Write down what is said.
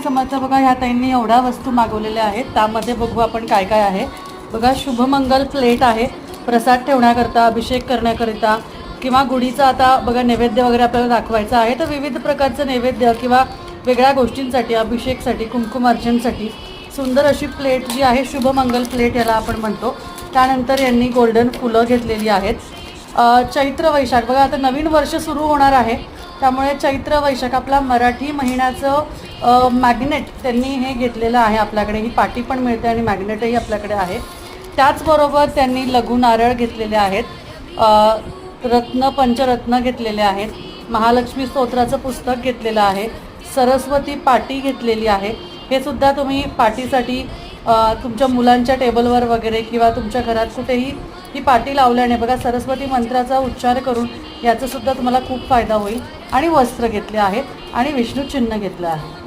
समर्थ बघा, ह्या ताईंनी एवढ्या वस्तू मागवलेल्या आहेत. त्यामध्ये बघू आपण काय काय आहे. बघा, शुभमंगल प्लेट आहे प्रसाद ठेवण्याकरता, अभिषेक करण्याकरिता किंवा गुढीचा आता बघा नैवेद्य वगैरे आपल्याला दाखवायचा आहे, तर विविध प्रकारचं नैवेद्य किंवा वेगळ्या गोष्टींसाठी, अभिषेकसाठी, कुंकुम अर्चनसाठी सुंदर अशी प्लेट जी आहे शुभमंगल प्लेट याला आपण म्हणतो. त्यानंतर यांनी गोल्डन फुलं घेतलेली आहेत. चैत्र वैशाख बघा, आता नवीन वर्ष सुरू होणार आहे, त्यामुळे चैत्र वैशाख आपला मराठी महिन्याचं मॅग्नेट त्यांनी हे घेतलेलं आहे. आपल्याकडे ही पाटी पण मिळते आणि मॅग्नेटही आपल्याकडे आहे. त्याचबरोबर त्यांनी लघु नारळ घेतलेले आहेत, रत्न पंचरत्न घेतलेले आहेत, महालक्ष्मी स्तोत्राचं पुस्तक घेतलेलं आहे, सरस्वती पाटी घेतलेली आहे. हे सुद्धा तुम्ही पाटीसाठी तुमच्या मुलांच्या टेबलवर वगैरे किंवा तुमच्या घरात कुठेही ही पाटी लावल्याने बघा सरस्वती मंत्राचा उच्चार करून याचासुद्धा तुम्हाला खूप फायदा होईल. आणि वस्त्र घेतले आहेत आणि विष्णू चिन्ह घेतलं आहे.